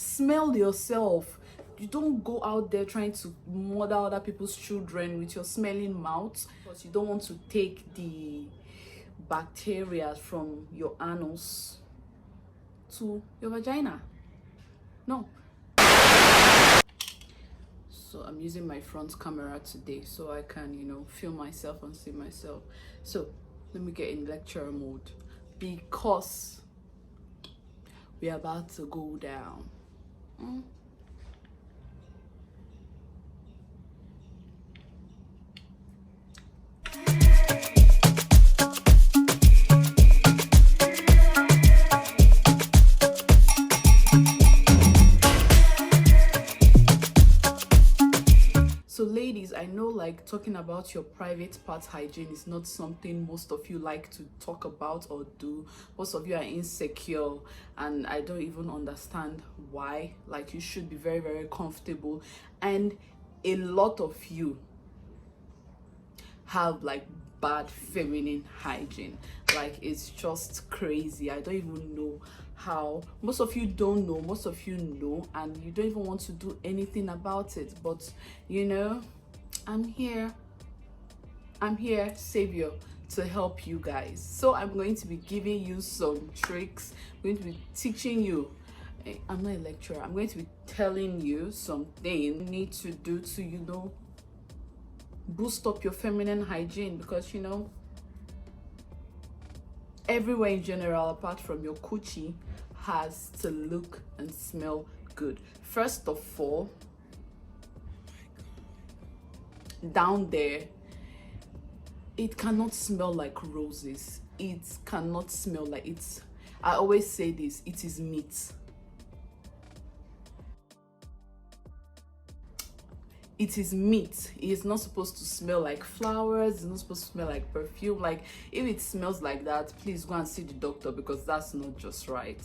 Smell yourself. You don't go out there trying to murder other people's children with your smelling mouth, because you don't want to take the bacteria from your anus to your vagina. No. So I'm using my front camera today so I can, you know, film myself and see myself. So let me get in lecture mode, because we're about to go down. So ladies, I know like talking about your private part hygiene is not something most of you like to talk about or do. Most of you are insecure, and I don't even understand why. Like, you should be very, very comfortable, and a lot of you have like bad feminine hygiene. Like, it's just crazy. I don't even know how. Most of you don't know, most of you know, and you don't even want to do anything about it. But you know, I'm here, savior, to help you guys. So I'm going to be giving you some tricks. I'm going to be teaching you. I'm not a lecturer. I'm going to be telling you something you need to do to, you know, boost up your feminine hygiene, because you know, everywhere in general apart from your coochie has to look and smell good. First of all, down there, it cannot smell like roses. It cannot smell like it's, I always say this, it is meat. It is meat. It is not supposed to smell like flowers. It's not supposed to smell like perfume. Like, if it smells like that, please go and see the doctor, because that's not just right.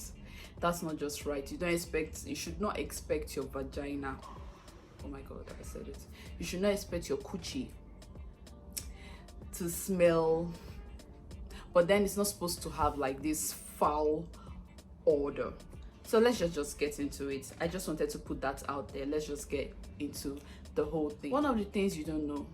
That's not just right. You should not expect your vagina, oh my god, I said it, you should not expect your coochie to smell, but then it's not supposed to have like this foul odor. So let's just get into it. I just wanted to put that out there. Let's just get into the whole thing. One of the things you don't know,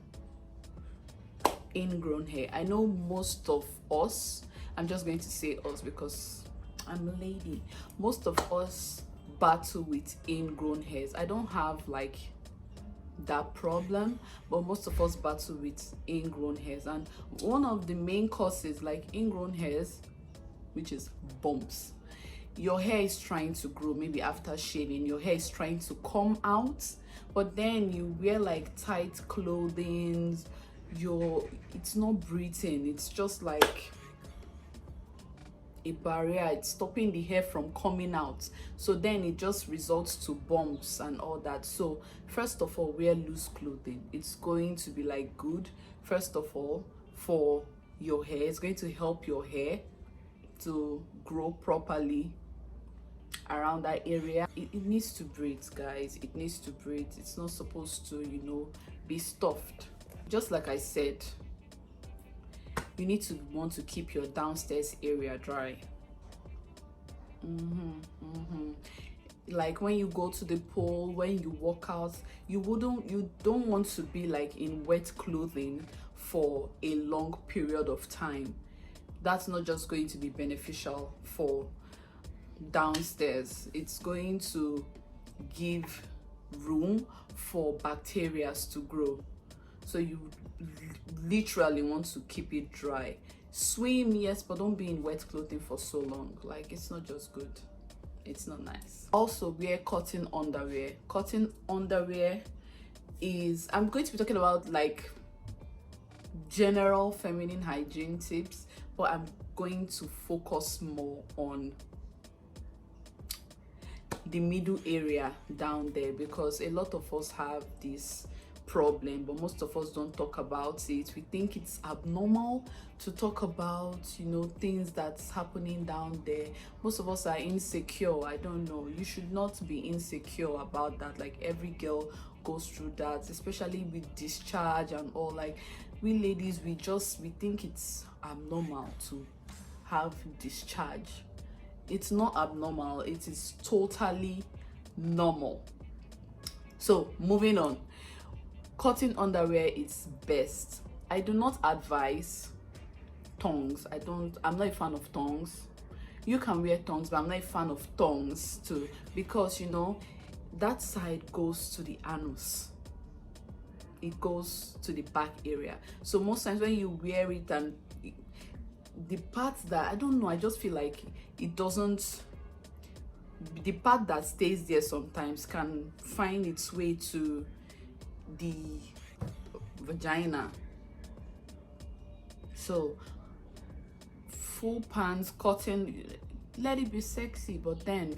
ingrown hair. I know most of us, I'm just going to say us because I'm a lady, most of us battle with ingrown hairs. I don't have like that problem, but most of us battle with ingrown hairs, and one of the main causes, like ingrown hairs, which is bumps. Your hair is trying to grow, maybe after shaving, your hair is trying to come out, but then you wear like tight clothing, it's not breathing, it's just like a barrier, it's stopping the hair from coming out. So then it just results to bumps and all that. So first of all, wear loose clothing. It's going to be like good, first of all, for your hair. It's going to help your hair to grow properly around that area. It needs to breathe, guys. It needs to breathe. It's not supposed to, you know, be stuffed. Just like I said, you need to want to keep your downstairs area dry. Like when you go to the pool, when you walk out, you don't want to be like in wet clothing for a long period of time. That's not just going to be beneficial for downstairs. It's going to give room for bacteria to grow. So you literally want to keep it dry. Swim, yes, but don't be in wet clothing for so long. Like, it's not just good, it's not nice. Also, wear cotton underwear. Cotton underwear is, I'm going to be talking about like general feminine hygiene tips, but I'm going to focus more on the middle area down there, because a lot of us have this problem, but most of us don't talk about it. We think it's abnormal to talk about, you know, things that's happening down there. Most of us are insecure. I don't know, you should not be insecure about that. Like, every girl goes through that, especially with discharge and all. Like, we ladies, we think it's abnormal to have discharge. It's not abnormal, it is totally normal. So moving on, cotton underwear is best. I do not advise thongs. I'm not a fan of thongs. You can wear thongs, but I'm not a fan of thongs too, because you know that side goes to the anus, it goes to the back area. So most times when you wear it, and the part that, I don't know, I just feel like it doesn't, the part that stays there sometimes can find its way to the vagina. So full pants, cotton, let it be sexy, but then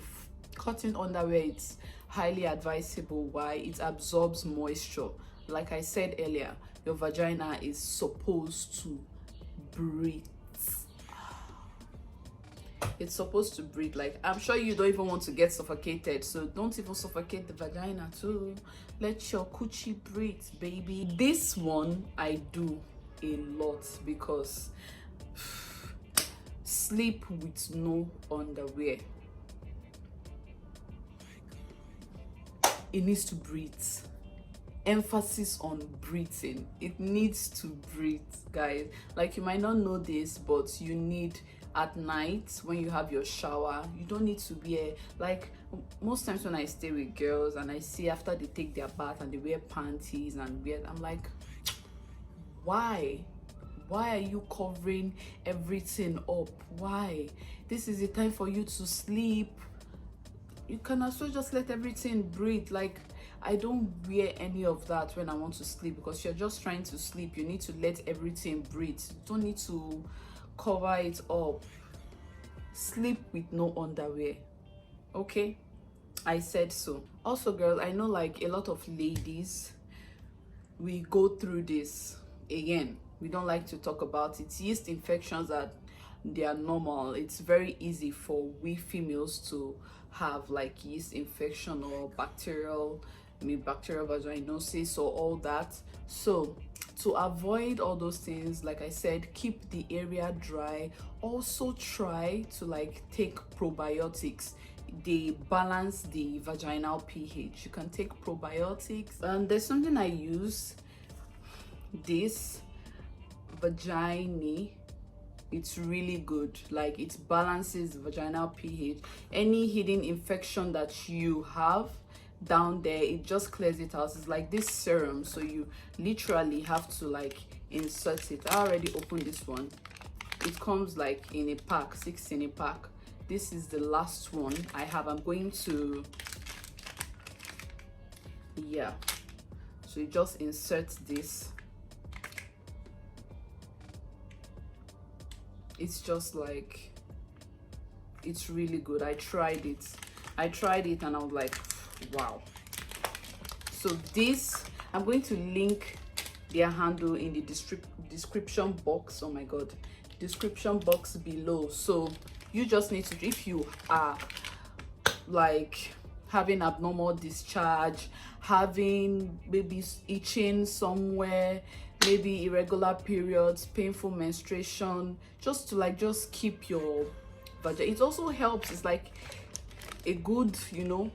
cotton underwear, it's highly advisable. Why? It absorbs moisture. Like I said earlier, your vagina is supposed to breathe. It's supposed to breathe. Like, I'm sure you don't even want to get suffocated, so don't even suffocate the vagina too. Let your coochie breathe, baby. This one I do a lot, because sleep with no underwear. It needs to breathe. Emphasis on breathing. It needs to breathe, guys. Like, you might not know this, but you need, at night when you have your shower, you don't need to wear, like most times when I stay with girls and I see after they take their bath and they wear panties and wear, I'm like, why are you covering everything up? Why? This is the time for you to sleep. You can also just let everything breathe. Like, I don't wear any of that when I want to sleep, because you're just trying to sleep. You need to let everything breathe. You don't need to cover it up. Sleep with no underwear. Okay, I said so. Also, girl, I know like a lot of ladies, we go through this. Again, we don't like to talk about it. Yeast infections they are normal. It's very easy for we females to have like yeast infection or bacterial vaginosis or all that. So to avoid all those things, like I said, keep the area dry. Also try to like take probiotics. They balance the vaginal pH. You can take probiotics, and there's something I use, this Vaginne. It's really good. Like, it balances vaginal pH. Any hidden infection that you have down there, it just clears it out. It's like this serum, so you literally have to like insert it. I already opened this one. It comes like in a pack, 6 in a pack. This is the last one I have. I'm going to, yeah, so you just insert this. It's just like, it's really good. I tried it and I was like, wow. So this, I'm going to link their handle in the description box. Oh my god, description box below. So you just need to, if you are like having abnormal discharge, having maybe itching somewhere, maybe irregular periods, painful menstruation, just to like just keep your vagina. It also helps. It's like a good, you know,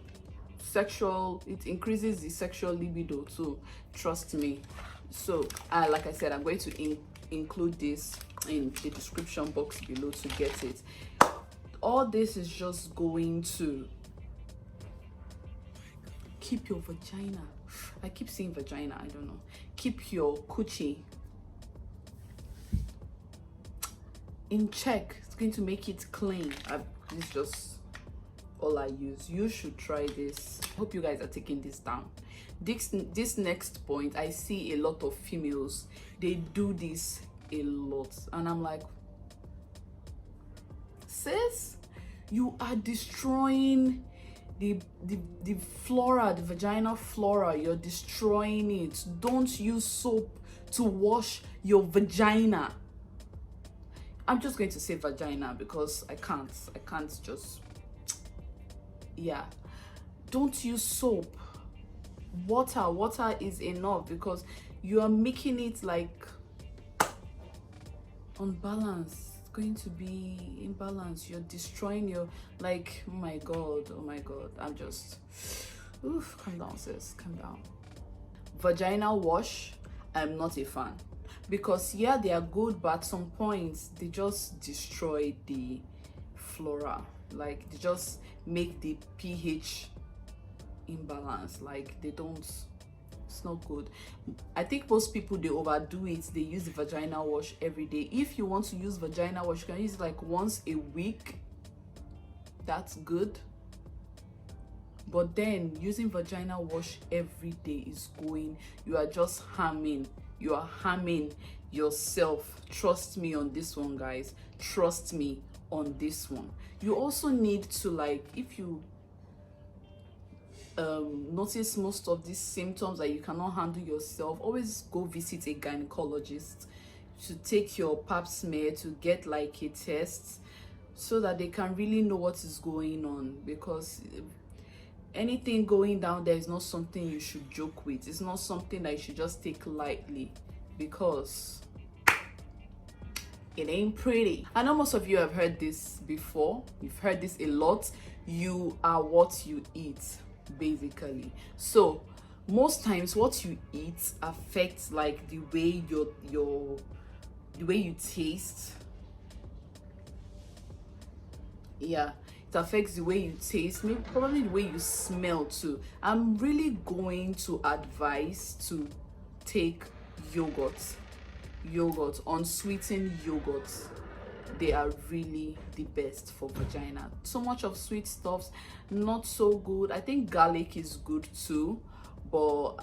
sexual, it increases the sexual libido too, trust me. So like I said, I'm going to include this in the description box below to get it. All this is just going to keep your vagina, I keep saying vagina, I don't know, keep your coochie in check. It's going to make it clean. This is just all I use. You should try this. Hope you guys are taking this down. This next point, I see a lot of females, they do this a lot, and I'm like, sis, you are destroying the flora, the vaginal flora. You're destroying it. Don't use soap to wash your vagina. I'm just going to say vagina because I can't just, yeah. Don't use soap. Water is enough, because you are making it like unbalanced. It's going to be imbalanced. You're destroying your, like, oh my god, I'm just, oof, calm down sis, calm down. Vaginal wash, I'm not a fan, because yeah, they are good, but at some points they just destroy the flora. Like, they just make the pH imbalance. Like, they don't, it's not good. I think most people, they overdo it. They use the vaginal wash every day. If you want to use vaginal wash, you can use it like once a week. That's good. But then using vaginal wash every day is going, you are just harming, you are harming yourself. Trust me on this one, guys. Trust me on this one. You also need to, like, if you notice most of these symptoms that you cannot handle yourself, always go visit a gynecologist to take your pap smear, to get like a test, so that they can really know what is going on. Because anything going down there is not something you should joke with. It's not something that you should just take lightly, because it ain't pretty. I know most of you have heard this before. You've heard this a lot. You are what you eat, basically. So most times what you eat affects like the way the way you taste. Yeah, it affects the way you taste, maybe probably the way you smell too. I'm really going to advise to take yogurt, unsweetened yogurt. They are really the best for vagina. So much of sweet stuffs, not so good. I think garlic is good too, but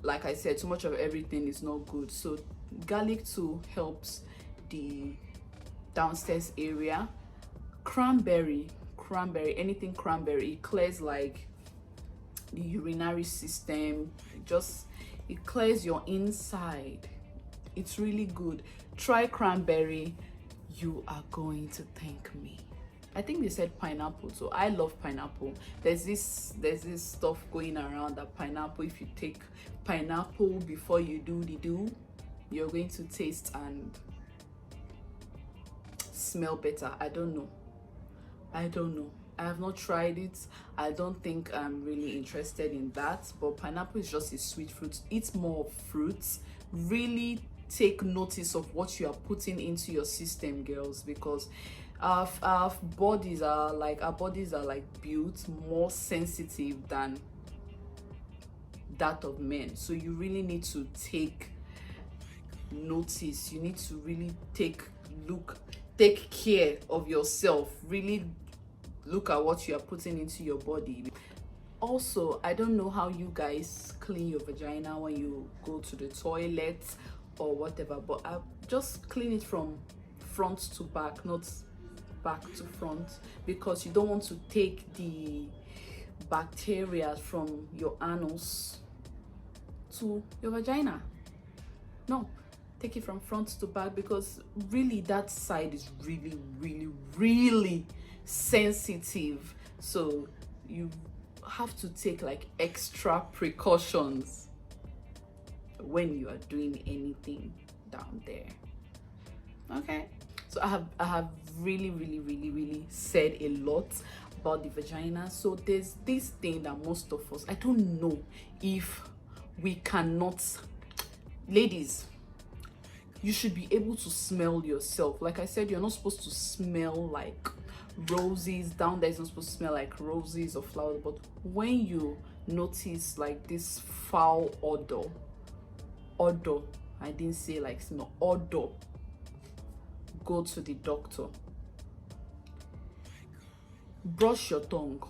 like I said, too much of everything is not good. So garlic too helps the downstairs area. Cranberry, anything cranberry, it clears like the urinary system. It clears your inside. It's really good. Try cranberry. You are going to thank me. I think they said pineapple, so I love pineapple. There's this stuff going around that pineapple, if you take pineapple before you do the do, you're going to taste and smell better. I don't know. I have not tried it. I don't think I'm really interested in that. But pineapple is just a sweet fruit. Eat more fruits. Really take notice of what you are putting into your system, girls, because our bodies are like built more sensitive than that of men. So you really need to take notice. You need to really take care of yourself. Really look at what you are putting into your body. Also, I don't know how you guys clean your vagina when you go to the toilet or whatever, but I just clean it from front to back, not back to front, because you don't want to take the bacteria from your anus to your vagina. No, take it from front to back, because really that side is really sensitive. So you have to take like extra precautions when you are doing anything down there. Okay, so I have really said a lot about the vagina. So there's this thing that most of us, I don't know if we cannot, ladies, you should be able to smell yourself. Like I said, you're not supposed to smell like roses. Down there is not supposed to smell like roses or flowers. But when you notice like this foul odor, I didn't say like smell, odor, go to the doctor. Brush your tongue.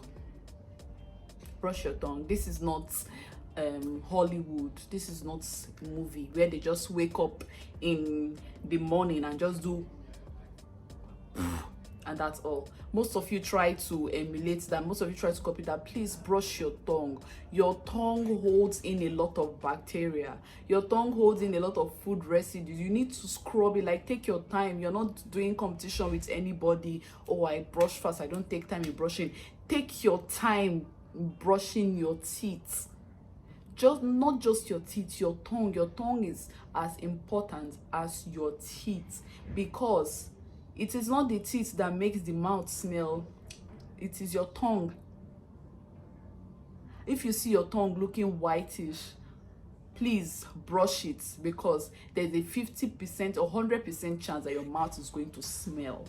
This is not Hollywood. This is not a movie where they just wake up in the morning and just do and that's all. Most of you try to emulate that. Most of you try to copy that. Please brush your tongue. Your tongue holds in a lot of bacteria. Your tongue holds in a lot of food residues. You need to scrub it. Like, take your time. You're not doing competition with anybody. Oh, I brush fast, I don't take time in brushing. Take your time brushing your teeth. Not just your teeth, your tongue. Your tongue is as important as your teeth, because It is not the teeth that makes the mouth smell, it is your tongue. If you see your tongue looking whitish, please brush it, because there's a 50% or 100% chance that your mouth is going to smell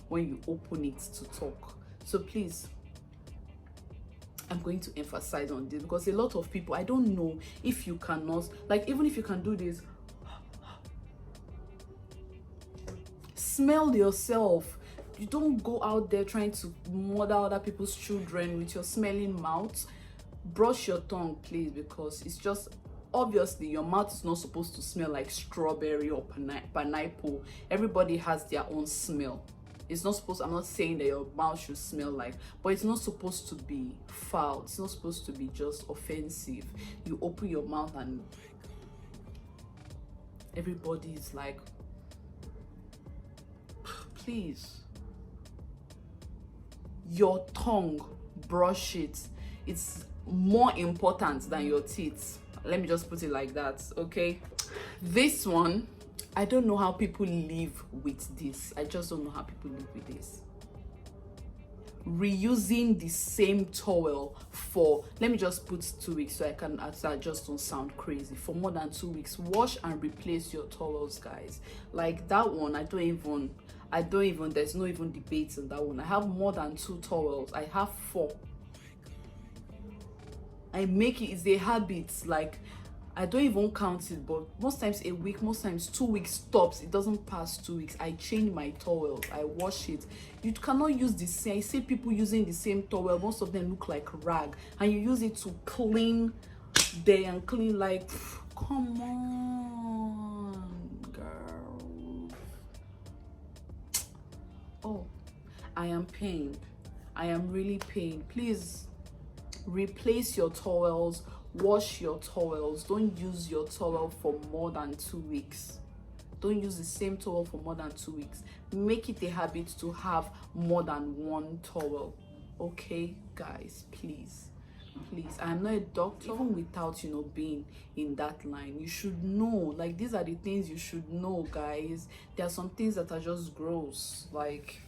when you open it to talk. So please, I'm going to emphasize on this, because a lot of people, I don't know if you cannot, like, even if you can do this, smell yourself. You don't go out there trying to murder other people's children with your smelling mouth. Brush your tongue, please, because it's just, obviously your mouth is not supposed to smell like strawberry or pineapple. Everybody has their own smell. It's not supposed, I'm not saying that your mouth should smell like, but it's not supposed to be foul. It's not supposed to be just offensive. You open your mouth and everybody is like, please. Your tongue, brush it. It's more important than your teeth. Let me just put it like that, okay? This one, I don't know how people live with this. I just don't know how people live with this. Reusing the same towel for, let me just put 2 weeks so I just don't sound crazy. For more than 2 weeks, wash and replace your towels, guys. Like that one, I don't even, there's no even debate on that one. I have more than 2 towels. I have 4. I make it, it's a habit. Like, I don't even count it, but most times a week, most times 2 weeks tops. It doesn't pass 2 weeks. I change my towel, I wash it. You cannot use the same. I see people using the same towel. Most of them look like rag, and you use it to clean there and clean, like, come on, girl. Oh, I am pained. I am really pained. Please replace your towels, wash your towels. Don't use your towel for more than 2 weeks. Don't use the same towel for more than 2 weeks. Make it a habit to have more than 1 towel. Okay, guys, please. Please, I'm not a doctor. Even without, you know, being in that line, you should know. Like, these are the things you should know, guys. There are some things that are just gross. Like,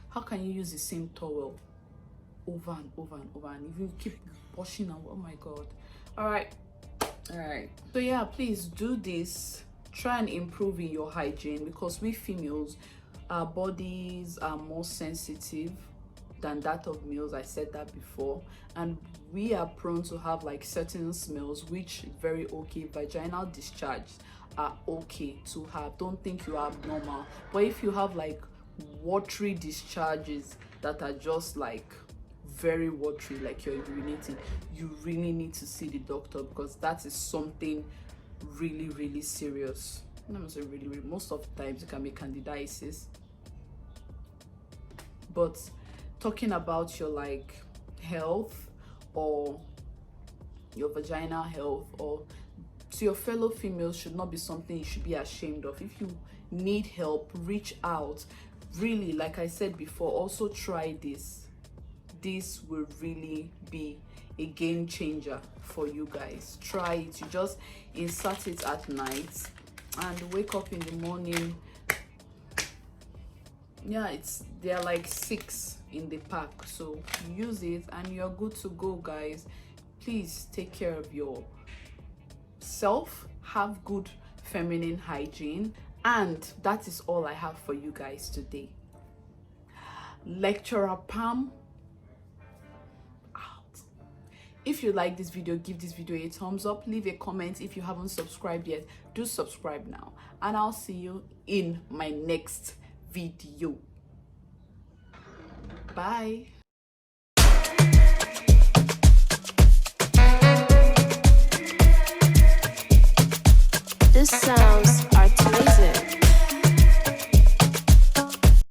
how can you use the same towel over and over and over, and if you keep washing and, oh my god. All right, so yeah, please do this. Try and improve in your hygiene, because we females, our bodies are more sensitive than that of males. I said that before, and we are prone to have like certain smells, which is very okay. Vaginal discharge are okay to have. Don't think you are abnormal. But if you have like watery discharges that are just like very watery, like you're urinating, you really need to see the doctor, because that is something really, really serious. I'm not saying really, most of the times it can be candidiasis. But talking about your like health, or your vaginal health, or to your fellow females, should not be something you should be ashamed of. If you need help, reach out. Really, like I said before, also try this. This will really be a game changer for you guys. Try it. You just insert it at night and wake up in the morning. Yeah, they're like 6 in the pack, so use it and you're good to go, guys. Please take care of yourself, have good feminine hygiene, and that is all I have for you guys today. Lecturer Pam out. If you like this video, give this video a thumbs up, leave a comment. If you haven't subscribed yet, do subscribe now, and I'll see you in my next video. Bye. This sound